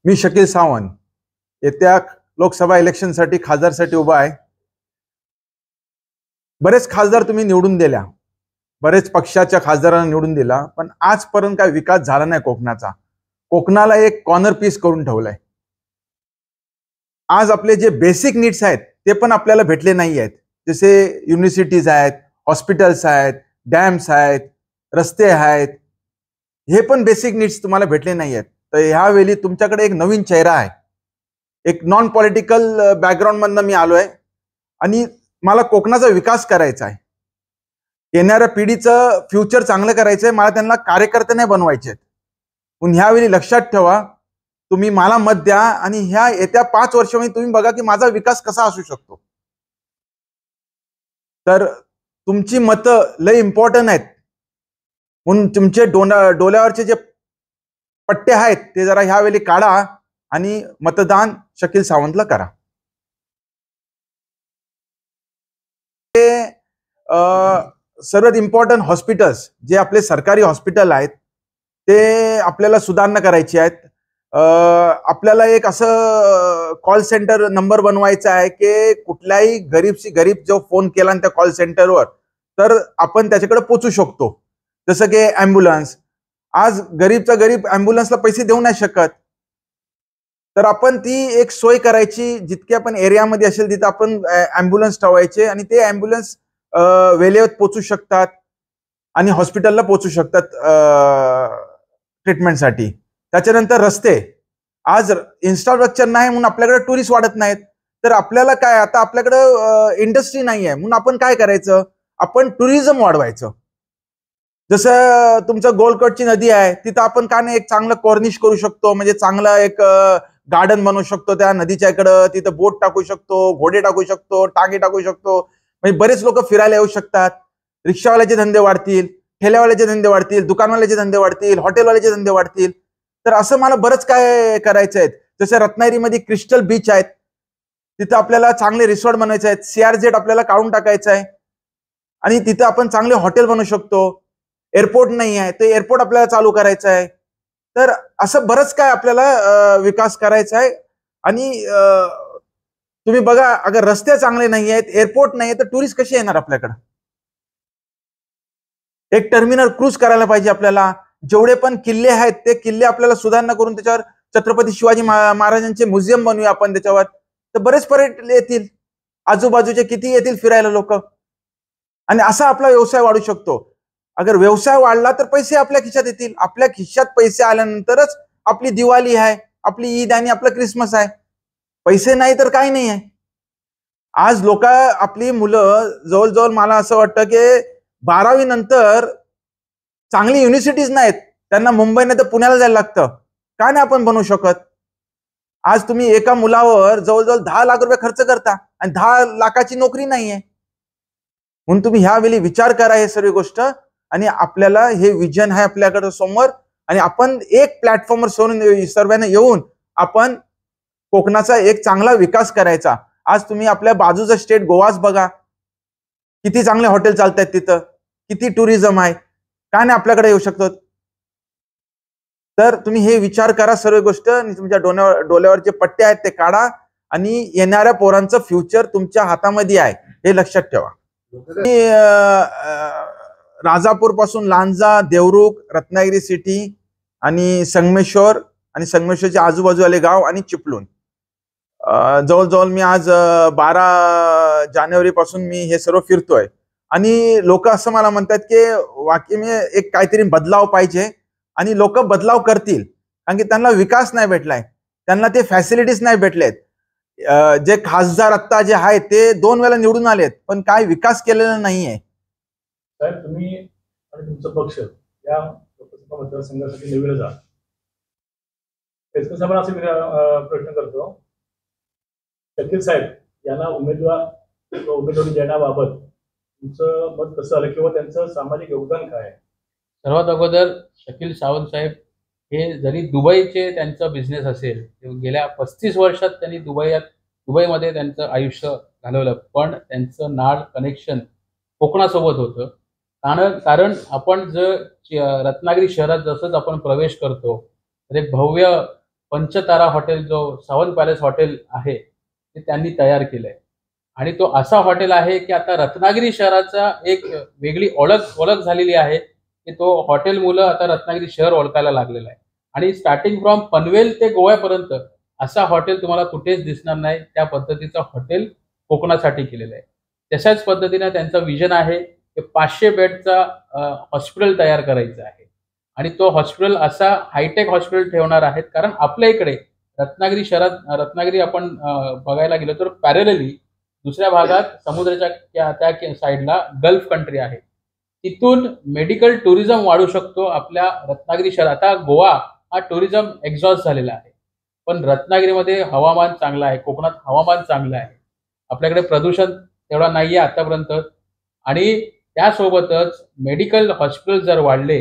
मी शकील सावंत येत्या लोकसभा इलेक्शनसाठी खासदारसाठी उभा आहे। बरेच खासदार तुम्ही निवडून दिल्या, बरेच पक्षाच्या खासदारांना निवडून दिला, पण आजपर्यंत काय विकास झाला नाही कोकणाचा। कोकणाला एक कॉर्नर पीस करून ठेवलाय। आज आपले जे बेसिक नीड्स आहेत ते पण आपल्याला भेटले नाही आहेत। जसे युनिव्हर्सिटीज आहेत, हॉस्पिटल्स आहेत, डॅम्स आहेत, रस्ते आहेत, हे पण बेसिक नीड्स तुम्हाला भेटले नाही आहेत। तर ह्यावेळी तुमच्याकडे एक नवीन चेहरा आहे, एक नॉन पॉलिटिकल बॅकग्राऊंड मधनं मी आलोय आणि मला कोकणाचा विकास करायचा आहे। येणाऱ्या पिढीचं फ्युचर चांगलं करायचंय, मला त्यांना कार्यकर्ते नाही बनवायचे। पण ह्यावेळी लक्षात ठेवा, तुम्ही मला मत द्या आणि ह्या येत्या 5 वर्षांमध्ये तुम्ही बघा की माझा विकास कसा असू शकतो। तर तुमची मतं लय इम्पॉर्टंट आहेत, म्हणून तुमचे डोल्यावरचे जे पट्टे आहेत ते जरा ह्यावेळी काढा आणि मतदान शकील सावंतला करा। सर्वात इम्पॉर्टंट हॉस्पिटल्स जे आपले सरकारी हॉस्पिटल आहेत ते आपल्याला सुधारणा करायची आहेत। आपल्याला एक असं कॉल सेंटर नंबर बनवायचा आहे की कुठल्याही गरीब जो फोन केला त्या कॉल सेंटरवर तर आपण त्याच्याकडे पोहोचू शकतो। जसं की ॲम्ब्युलन्स, आज गरीबचा गरीब ॲम्ब्युलन्सला पैसे देऊ नाही शकत, तर आपण ती एक सोय करायची। जितके आपण एरियामध्ये असेल तिथे आपण ॲम्ब्युलन्स ठेवायचे आणि ते ॲम्ब्युलन्स वेळेवर पोहोचू शकतात आणि हॉस्पिटलला पोहोचू शकतात ट्रीटमेंटसाठी। त्याच्यानंतर रस्ते, आज इन्फ्रास्ट्रक्चर नाही म्हणून आपल्याकडे टुरिस्ट वाढत नाहीत, तर आपल्याला काय आता आपल्याकडे इंडस्ट्री नाही आहे म्हणून आपण काय करायचं, आपण टुरिझम वाढवायचं। जसं तुमचं गोलकोटची नदी आहे तिथं आपण का नाही एक चांगलं कॉर्निश करू शकतो, म्हणजे चांगलं एक गार्डन बनवू शकतो त्या नदीच्या इकडं। तिथं बोट टाकू शकतो, घोडे टाकू शकतो, टांगे टाकू शकतो, म्हणजे बरेच लोक फिरायला येऊ शकतात। रिक्षावाल्याचे धंदे वाढतील, ठेल्यावाल्याचे धंदे वाढतील, दुकानवाल्याचे धंदे वाढतील, हॉटेलवाल्याचे धंदे वाढतील। तर असं मला बरंच काय करायचं आहे। जसं रत्नागिरीमध्ये क्रिस्टल बीच आहेत, तिथं आपल्याला चांगले रिसॉर्ट बनवायचे आहेत। CRZ आपल्याला काढून टाकायचं आहे आणि तिथं आपण चांगले हॉटेल बनवू शकतो। एअरपोर्ट नाही आहे ते एअरपोर्ट आपल्याला चालू करायचं आहे। तर असं बरंच काय आपल्याला विकास करायचा आहे। आणि तुम्ही बघा, अगर रस्ते चांगले नाही आहेत, एअरपोर्ट नाही आहे, तर टुरिस्ट कसे येणार आपल्याकडे। एक टर्मिनल क्रूज करायला पाहिजे आपल्याला। जेवढे पण किल्ले आहेत ते किल्ले आपल्याला सुधारणा करून त्याच्यावर छत्रपती शिवाजी महाराजांचे म्युझियम बनवूया आपण त्याच्यावर, तर बरेच पर्यटक येतील, आजूबाजूचे किती येतील फिरायला लोक, आणि असा आपला व्यवसाय वाढू शकतो। अगर व्यवसाय वाढला तर पैसे आपल्या खिशात येतील, आपल्या खिशात पैसे आल्यानंतरच आपली दिवाळी आहे, आपली ईद आणि आपला क्रिसमस आहे। पैसे नाही तर काही नाही आहे। आज लोक आपली मुलं जवळजवळ मला असं वाटतं की 12वी नंतर चांगली युनिव्हर्सिटीज नाहीत, त्यांना मुंबई नाही तर पुण्याला जायला लागतं। का नाही आपण बनवू शकत? आज तुम्ही एका मुलावर जवळजवळ 10 लाख रुपये खर्च करता आणि 10 लाखाची नोकरी नाहीये, म्हणून तुम्ही ह्यावेळी विचार करा हे सर्व गोष्ट। आणि आपल्याला हे विजन आहे आपल्याकडे समोर, आणि आपण एक प्लॅटफॉर्मवर सर्वांना येऊन आपण कोकणाचा एक चांगला विकास करायचा। आज तुम्ही आपल्या बाजूचा स्टेट गोवाच बघा, किती चांगले हॉटेल चालतात तिथं, किती टुरिझम आहे, का नाही आपल्याकडे येऊ शकतो? तर तुम्ही हे विचार करा सर्व गोष्ट, आणि तुमच्या डोल्यावरचे पट्टे आहेत ते काढा, आणि येणाऱ्या पोरांचं फ्युचर तुमच्या हातामध्ये आहे हे लक्षात ठेवा। राजापूर पासून लांजा, देवरुख, रत्नागिरी सिटी आणि संगमेश्वर आणि संगमेश्वरच्या आजूबाजूवाले गाव आणि चिपळूण, जवळजवळ मी आज 12 जानेवारी पासून मी हे सर्व फिरतोय। आणि लोक असं मला म्हणतात की वाकई में एक काहीतरी बदलाव पाहिजे, आणि लोक बदलाव करतील, कारण की त्यांना विकास नाही भेटलाय, त्यांना ते फॅसिलिटीज नाही भेटलेत। जे खासदार आता जे आहेत ते 2 वेळा निवडून आलेत, पण काय विकास केलेला नाहीये। साहेब, तुम्ही आणि तुमचा पक्ष या लोकसभा मतदारसंघासाठी निवडले जा, त्याचा असे प्रश्न करतो, शकील साहेब यांना उमेदवारी देण्याबाबत तुमचं मत कसं आलं किंवा त्यांचं सामाजिक योगदान काय आहे? सर्वात अगोदर शकील सावंत साहेब हे जरी दुबईचे त्यांचा बिझनेस असेल, गेल्या 35 वर्षात त्यांनी दुबईमध्ये त्यांचं आयुष्य घालवलं, पण त्यांचं नाळ कनेक्शन कोकणासोबत होतं। कारण आपण रत्नागिरी शहरात जसंच आपण प्रवेश करतो तर एक भव्य पंचतारा हॉटेल जो सावंत पॅलेस हॉटेल आहे ते त्यांनी तयार केलंय. आणि तो असा हॉटेल आहे की आता रत्नागिरी शहराचा एक वेगळी ओळख झालेली आहे की तो हॉटेल मुलं आता रत्नागिरी शहर ओळखायला लागलेलं आहे. आणि स्टार्टिंग फ्रॉम पनवेल ते गोव्यापर्यंत असा हॉटेल तुम्हाला कुठेच दिसणार नाही. त्या पद्धतीचं हॉटेल कोकणासाठी केलेलं आहे. तशाच पद्धतीने त्यांचं विजन आहे की 500 बेडचा हॉस्पिटल तयार करायचं आहे. आणि तो हॉस्पिटल असा हायटेक हॉस्पिटल ठेवणार आहेत. कारण आपल्या इकडे रत्नागिरी शहरात रत्नागिरी आपण बघायला गेलो तर पॅरेलली दुसऱ्या भागात समुद्राच्या त्या साईडला गल्फ कंट्री आहे. तिथून मेडिकल टुरिझम वाढू शकतो आपल्या रत्नागिरी शहरात. आता गोवा हा टुरिझम एक्झॉस्ट झालेला आहे, पण रत्नागिरीमध्ये हवामान चांगलं आहे, कोकणात हवामान चांगलं आहे, आपल्याकडे प्रदूषण तेवढा नाहीये आतापर्यंत. आणि त्यासोबतच मेडिकल हॉस्पिटल जर वाढले,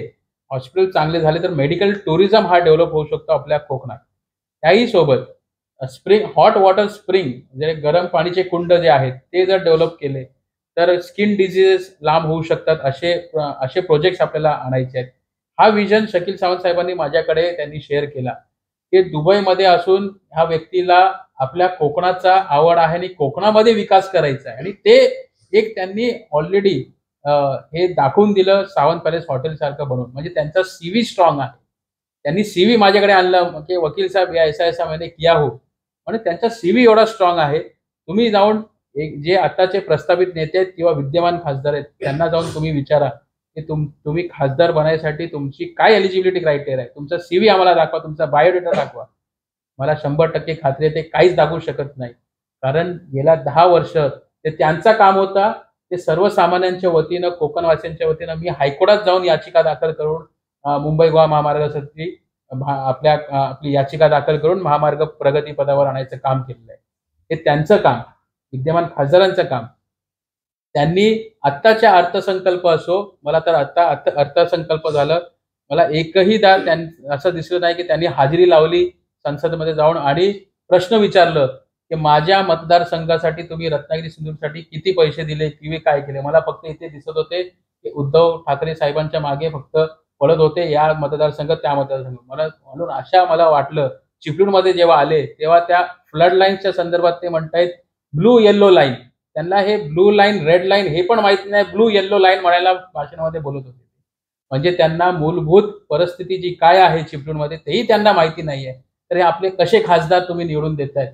हॉस्पिटल चांगले झाले तर मेडिकल टुरिझम हा डेव्हलप होऊ शकतो आपल्या कोकणात. त्याही सोबत स्प्रिंग हॉट वॉटर स्प्रिंग जे गरम पाणीचे कुंड जे आहेत ते जर डेव्हलप केले तर स्किन डिझीजेस लांब होऊ शकतात. असे प्रोजेक्ट्स आपल्याला आणायचे आहेत. हा विजन शकील सावंत साहेबांनी माझ्याकडे त्यांनी शेअर केला की दुबईमध्ये असून ह्या व्यक्तीला आपल्या कोकणाचा आवड आहे आणि कोकणामध्ये विकास करायचा आहे. आणि ते एक त्यांनी ऑलरेडी हे दाखवून दिलं सावंत पॅलेस हॉटेल सारखं बनवून. म्हणजे त्यांचा सीव्ही स्ट्रॉंग आहे. त्यांनी सीव्ही माझ्याकडे आणलं की वकील साहेब या ऐसा मैंने किया हो. म्हणजे त्यांचा सीव्ही एवढा स्ट्रॉंग आहे. तुम्ही जाऊन जे आताचे प्रस्तावित नेते आहेत किंवा विद्यमान खासदार आहेत त्यांना जाऊन तुम्ही विचारा की तुम्ही खासदार बनायसाठी तुमची काय एलिजिबिलिटी क्रायटेरिया आहे, तुमचा सीव्ही आम्हाला दाखवा, तुमचा बायोडेटा दाखवा. मला 100% खात्री आहे ते काहीच दाखवू शकत नाही. कारण गेल्या 10 वर्ष ते त्यांचा काम होता. ते सर्वसामान्यांच्या वतीनं कोकणवासियांच्या वतीनं मी हायकोर्टात जाऊन याचिका दाखल करून मुंबई गोवा महामार्गासाठी आपली याचिका दाखल करून महामार्ग प्रगती पदावर आणायचं काम केलेलं आहे. हे त्यांचं काम, विद्यमान खासदारांचं काम. त्यांनी आत्ताच्या अर्थसंकल्प असो, मला तर आता अर्थसंकल्प झालं, मला एकहीदा असं दिसलं नाही की त्यांनी हाजरी लावली संसदेमध्ये जाऊन आणि प्रश्न विचारलं की माझ्या मतदारसंघासाठी तुम्ही रत्नागिरी सिंधुदुर्गसाठी किती पैसे दिले किंवा काय केले. मला फक्त इथे दिसत होते की उद्धव ठाकरे साहेबांच्या मागे फक्त पळत होते, या मतदारसंघ त्या मतदारसंघ. म्हणून मला वाटलं चिपळूणमध्ये जेव्हा आले तेव्हा त्या फ्लड लाईन्सच्या संदर्भात ते म्हणतायत ब्लू येल्लो लाईन. त्यांना हे ब्लू लाईन रेड लाईन हे पण माहिती नाही, ब्लू येल्लो लाईन म्हणायला भाषणामध्ये बोलत होते. म्हणजे त्यांना मूलभूत परिस्थिती जी काय आहे चिपळूणमध्ये तेही त्यांना माहिती नाहीये. तर हे आपले कसे खासदार तुम्ही निवडून देतायत,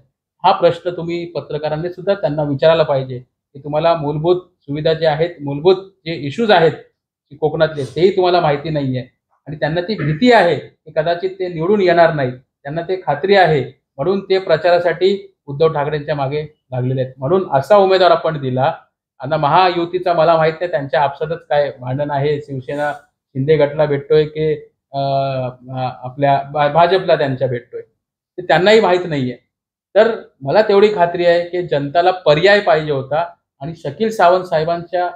हा प्रश्न तुम्ही पत्रकारांनी सुद्धा त्यांना विचारायला पाहिजे की तुम्हाला मूलभूत सुविधा ज्या आहेत, मूलभूत जे इश्यूज आहेत कोकणातले तेही तुम्हाला माहिती नाहीये. आणि त्यांना ती भीती आहे की कदाचित ते निवडून येणार नाहीत. त्यांना ते खात्री आहे, म्हणून ते प्रचारासाठी उद्धव ठाकरेंच्या मागे लागलेले आहेत. म्हणून असा उमेदवार आपण दिला. आता महायुतीचा मला माहित नाही त्यांच्या आपसातच काय भांडण आहे, शिवसेना शिंदे गटला भेटतोय की आपल्या भाजपला त्यांच्या भेटतोय, ते त्यांनाही माहित नाहीये. तर मला तेवढी खात्री आहे की जनताला पर्याय पाहिजे होता आणि शकील सावंत साहेबांच्या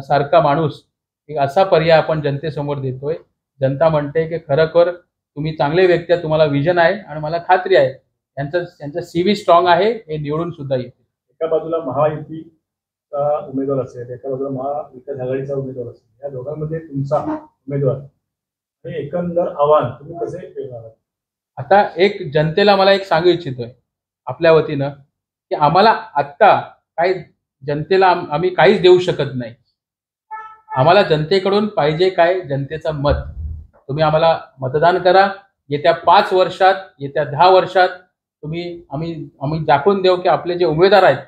सारखा माणूस एक असा पर्याय आपण जनतेसमोर देतोय. जनता म्हणते की खरोखर तुम्ही चांगले व्यक्ती आहे, तुम्हाला विजन आहे आणि मला खात्री आहे त्यांचा सीव्ही स्ट्रॉंग आहे, हे निवडून सुद्धा येतील. एका बाजूला महायुतीचा उमेदवार असेल, एका बाजूला महाविकास आघाडीचा उमेदवार असेल, या दोघांमध्ये तुमचा उमेदवार हे एकंदर आव्हान तुम्ही कसे पेलणार? आता एक जनतेला मला एक सांगू इच्छितोय आपल्या वतीनं की आम्हाला आत्ता काही जनतेला आम्ही काहीच देऊ शकत नाही. आम्हाला जनतेकडून पाहिजे काय, जनतेचं मत. तुम्ही आम्हाला मतदान करा. येत्या 5 वर्षात, येत्या 10 वर्षात आम्ही दाखवून देऊ की आपले जे उमेदवार आहेत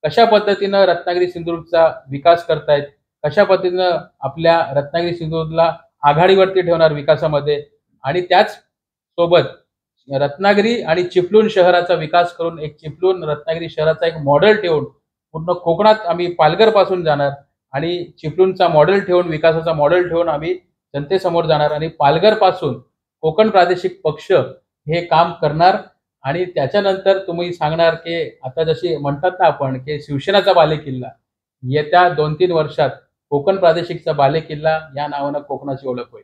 कशा पद्धतीनं रत्नागिरी सिंधुदुर्गचा विकास करतायत, कशा पद्धतीनं आपल्या रत्नागिरी सिंधुदुर्गला आघाडीवरती ठेवणार विकासामध्ये. आणि त्याच सोबत रत्नागिरी आणि चिपळूण शहराचा विकास करून एक चिपळूण रत्नागिरी शहराचा एक मॉडेल ठेवून पूर्ण कोकणात आम्ही पालघर पासून जाणार आणि चिपळूणचा मॉडेल ठेवून, विकासाचा मॉडेल ठेवून आम्ही जनतेसमोर जाणार आणि पालघर पासून कोकण प्रादेशिक पक्ष हे काम करणार. आणि त्याच्यानंतर तुम्ही सांगणार की आता जशी म्हणतात ना आपण की शिवसेनाचा बालेकिल्ला, येत्या 2-3 वर्षात कोकण प्रादेशिकचा बालेकिल्ला या नावानं कोकणाची ओळख होईल.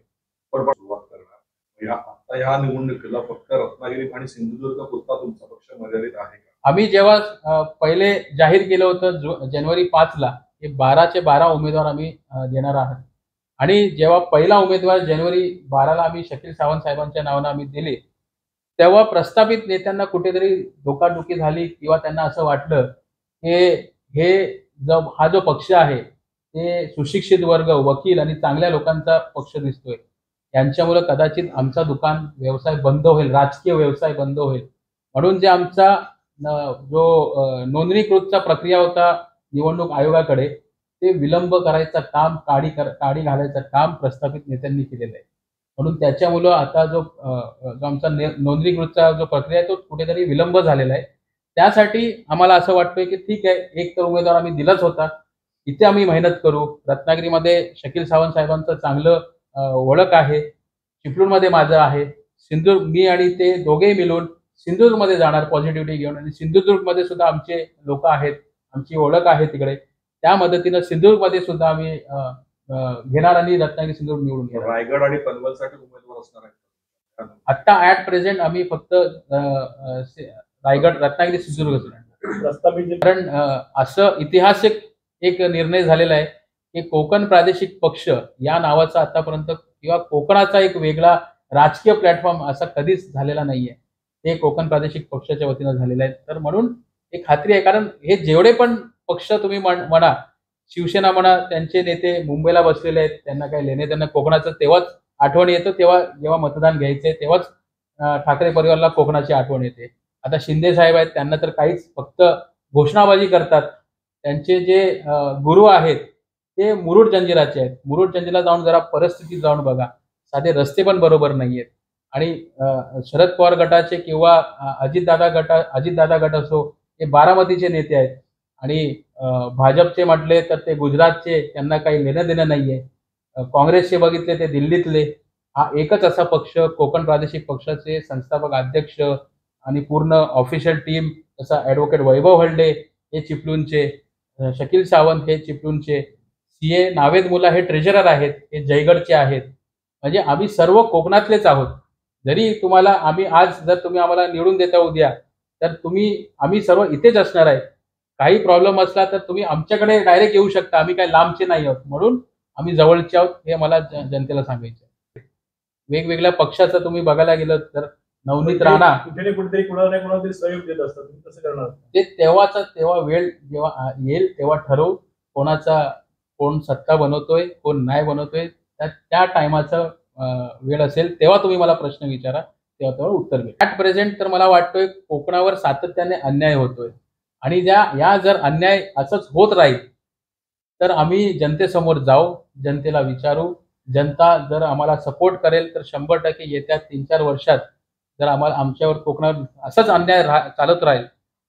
आता या निवडणुकीला फक्त रत्नागिरी आणि सिंधुदुर्ग पुरता तुमचा पक्ष मर्यादित आहे का? आम्ही जेव्हा पहिले जाहीर केलं होतं जानेवारी 5ला हे 12चे 12 उमेदवार आम्ही देणार आहात. आणि जेव्हा पहिला उमेदवार जानेवारी 12ला आम्ही शकील सावंत साहेबांच्या नावानं आम्ही दिले, तेव्हा प्रस्थापित नेत्यांना कुठेतरी धोकाधुकी झाली किंवा त्यांना असं वाटलं की हा जो पक्ष आहे ते सुशिक्षित वर्ग, वकील आणि चांगल्या लोकांचा पक्ष दिसतोय, यांच्यामुळे कदाचित आमचा दुकान व्यवसाय बंद होईल, राजकीय व्यवसाय बंद होईल, म्हणून जे आमचा नोंदणीकृतचा प्रक्रिया होता निवडणूक आयोगाकडे, ते विलंब करायचं काम, काडी घालायचं काम प्रस्थापित नेत्यांनी केलेलं आहे. म्हणून त्याच्यामुळं आता जो आमचा नोंदणीकृतचा जो प्रक्रिया आहे तो कुठेतरी विलंब झालेला आहे. त्यासाठी आम्हाला असं वाटतंय की ठीक आहे, एक तर उमेदवार आम्ही दिलाच होता, इथे आम्ही मेहनत करू. रत्नागिरीमध्ये शकील सावंत साहेबांचं चांगलं ओळख आहे, चिपळूणमध्ये माझं आहे, मी आणि ते दोघेही मिळून सिंधुदुर्गमध्ये जाणार पॉझिटिव्हिटी घेऊन, आणि सिंधुदुर्गमध्ये सुद्धा आमचे लोक आहेत, आमची ओळख आहे तिकडे. त्या मदतीनं सिंधुदुर्गमध्ये सुद्धा आम्ही घेणार आणि रत्नागिरी सिंधुदुर्ग निवडून घेणार. रायगड आणि पनवेलसाठी उमेदवार असणार आहेत आता ऍट प्रेझेंट आम्ही फक्त रायगड, रत्नागिरी, सिंधुदुर्ग. कारण असं ऐतिहासिक एक निर्णय झालेला आहे की कोकण प्रादेशिक पक्ष या नावाचा आतापर्यंत किंवा कोकणाचा एक वेगळा राजकीय प्लॅटफॉर्म असा कधीच झालेला नाहीये. हे कोकण प्रादेशिक पक्षाच्या वतीनं झालेलं आहे. तर म्हणून एक खात्री आहे, कारण हे जेवढे पण पक्ष तुम्ही म्हणा, शिवसेना म्हणा, त्यांचे नेते मुंबईला बसलेले आहेत, त्यांना काही लेणे त्यांना कोकणाचं तेव्हाच आठवण येतं, जेव्हा मतदान घ्यायचंय तेव्हाच ठाकरे परिवाराला कोकणाची आठवण येते. आता शिंदे साहेब आहेत, त्यांना तर काहीच, फक्त घोषणाबाजी करतात. त्यांचे जे गुरु आहेत ते मुरुड जंजिराचे आहेत. मुरुड जंजिरा जाऊन जरा परिस्थिती जाऊन बघा, साधे रस्ते पण बरोबर नाहीयेत. आणि शरद पवार गटाचे किंवा अजितदादा गट असो, हे बारामतीचे नेते आहेत. आणि भाजपचे म्हटले तर ते गुजरातचे, त्यांना काही लेणं देणं नाहीये. काँग्रेसचे बघितले ते दिल्लीतले. हा एकच असा पक्ष, कोकण प्रादेशिक पक्षाचे संस्थापक अध्यक्ष आणि पूर्ण ऑफिशियल टीम, तसा ॲडव्होकेट वैभव हळदे हे चिपळूणचे, शकील सावंत हे चिपळूणचे, CA नावेद मुला हे ट्रेजरर आहेत, हे जयगडचे आहेत. म्हणजे आम्ही सर्व कोकणातलेच आहोत. जरी तुम्हाला जर तुम्ही आम्हाला निवडून देता उद्या, तर आम्ही सर्व इथेच असणार आहे. काही प्रॉब्लेम असला तर तुम्ही आमच्याकडे डायरेक्ट येऊ शकता, आम्ही काही लांबचे नाही आहोत, म्हणून आम्ही जवळचे आहोत, हे मला जनतेला सांगायचं आहे. वेगवेगळ्या पक्षाचं तुम्ही बघायला गेलं तर नवनीत राणा कुठेतरी कोणाला तरी सहयोग देत असतात, तुम्ही कसं करणार? ते तेव्हा वेळ जेव्हा येईल तेव्हा ठरवू, कोण सत्ता बनवतोय, कोण नाही बनवतोय, त्या टायमाचं वेळ असेल तेव्हा तुम्ही मला प्रश्न विचारा, तेव्हा उत्तर मिळेल. ॲट प्रेझेंट तर मला वाटतोय कोकणावर सातत्याने अन्याय होतोय, आणि या जर अन्याय असंच होत राहील तर आम्ही जनतेसमोर जाऊ, जनतेला विचारू. जनता जर आम्हाला सपोर्ट करेल तर 100% येत्या 3-4 वर्षात जर आमच्यावर कोकणावर असाच अन्याय चालत राहील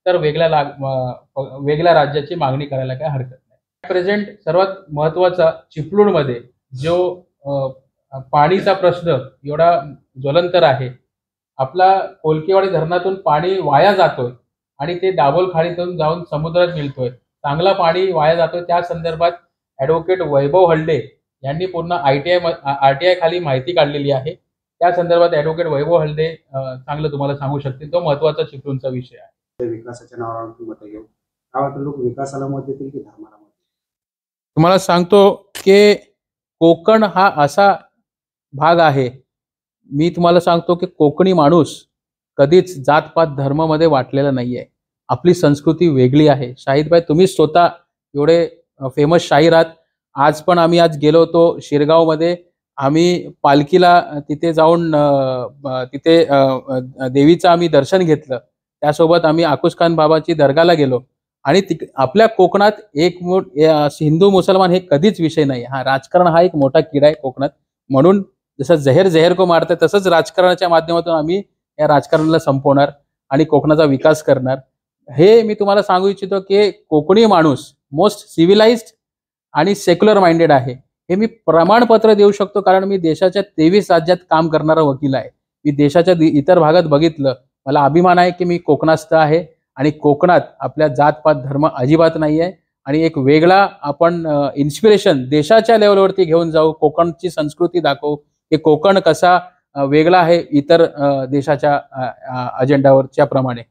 तर वेगळ्या राज्याची मागणी करायला काही हरकत नाही. प्रेझेंट सर्वात महत्वाचा चिपळूणमध्ये जो पाणीचा प्रश्न एवढा ज्वलंत आहे, आपला कोलकेवाडी धरणातून पाणी वाया जातोय आणि ते दाभोळ खाडीतून जाऊन समुद्रात मिळतोय, चांगला पाणी वाया जातोय. त्या संदर्भात ॲडव्होकेट वैभव हळदे यांनी पूर्ण RTI खाली माहिती काढलेली आहे. त्या संदर्भात ॲडव्होकेट वैभव हळदे चांगलं तुम्हाला सांगू शकतील. तो महत्वाचा चिपळूणचा विषय आहे. विकासाच्या नावावर मत घेऊ, गावातील लोक विकासाला मत देतील की धर्माला मत? तुम्हाला सांगतो की कोकण हा असा भाग आहे, मी तुम्हाला सांगतो की कोकणी माणूस कधीच जातपात धर्मामध्ये वाटलेला नाहीये. आपली संस्कृती वेगळी आहे. शाहीदभाई, तुम्ही स्वतः एवढे फेमस शाहीर आहात. आज पण आम्ही गेलो होतो शिरगावमध्ये, आम्ही पालखीला तिथे जाऊन तिथे देवीचं आम्ही दर्शन घेतलं. त्यासोबत आम्ही आकुशखान बाबाची दर्गाला गेलो. आणि आपल्या कोकणात हिंदू मुसलमान हे कधीच विषय नाही. राजकारण हा एक मोठा किडा आहे कोकणात. म्हणून जसं जहेर को मारतं, तसंच राजकारणाच्या माध्यमातून आम्ही या राजकारणाला संपवणार आणि कोकणाचा विकास करणार. हे मी तुम्हाला सांगू इच्छितो की कोकणी माणूस मोस्ट सिव्हिलाइज्ड आणि सेक्युलर माइंडेड आहे. हे मी प्रमाणपत्र देऊ शकतो, कारण मी देशाच्या 23 राज्यात काम करणारा वकील आहे. मी देशाच्या इतर भागात बघितलं. मला अभिमान आहे की मी कोकणास्थ आहे, आणि कोकणात आपल्या जातपात धर्म अजिबात नाही आहे. आणि एक वेगळा आपण इन्स्पिरेशन देशाच्या लेवलवरती घेऊन जाऊ, कोकणची संस्कृती दाखवू की कोकण कसा वेगळा आहे इतर देशाच्या अजेंडावरच्या प्रमाणे.